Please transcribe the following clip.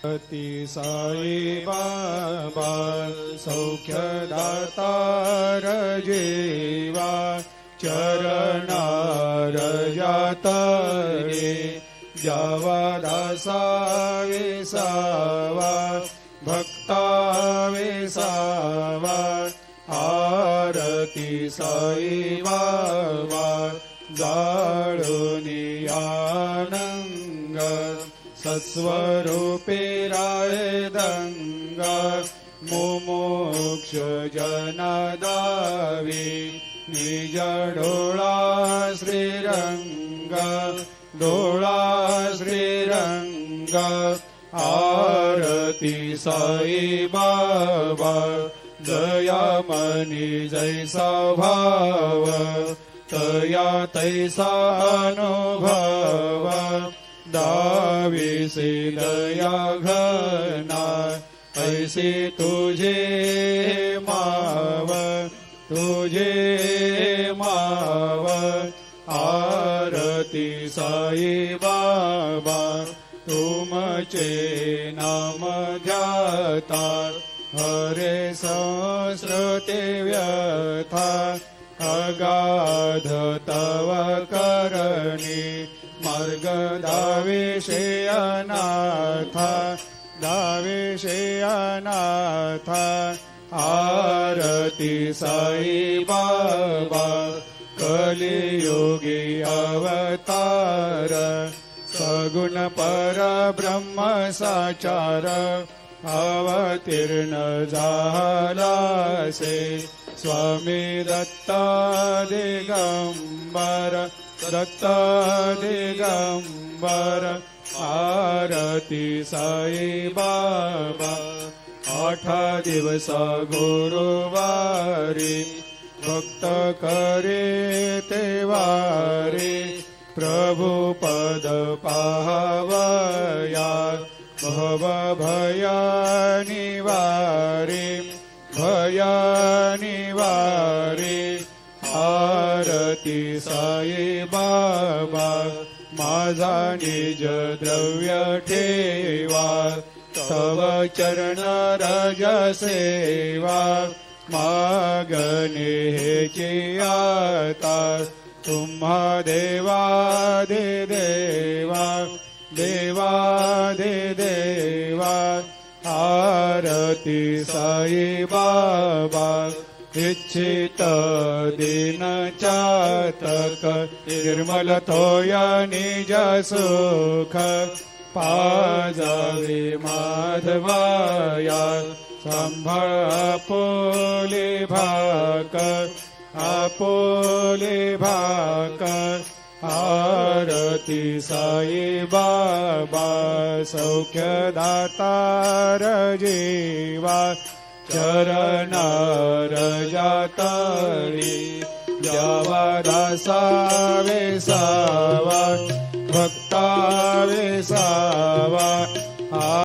ती साई बाबा सौख्यदातार जीवा चरणार जातरे जावा दासा विसावा भक्ता विसावा आरती साई बाबा जाळुनी आनंग सत्स्वरूपे राहे दंगा मुमुक्ष जनादावी निज डोळा श्रीरंग डोळा श्रीरंग आरती साई बाबा दयामनी जैसा भाव तया तैसा अनुभव दाविसे दया घना ऐसे तुझे माव तुझे माव आरती साई बाबा तुमचे नाम ध्याता हरे संस्कृते व्यथा अगाध तव करणी मार्ग दाविषे अनाथा दाविषे अनाथा आरती साई बाबा कलियुगी अवतार सगुण परब्रह्म साचार अवतीर्ण झालासे स्वामी दत्ता दिगंबर दत्ता दिगंबर आरती साई बाबा 8 दिवस गुरुवारी भक्त करे तेवारी प्रभु पद पाहवया भव भया निवारी भया निवारी आरती साई बाबा माझा निज द्रव्य ठेवा तव चरण रज सेवा मागणे हेची आता तुम्हा देवादि देवा देवादि देवा आरती साई बाबा इच्छित दिन चातक निर्मल थोया निज सुख पाजावे माधवाया संभाळ आपोले भाकर आपोले भाकर आरती साई बाबा सौख्यदातार जीवा चरणार जातरी जावा दासा विसावा भक्ता विसावा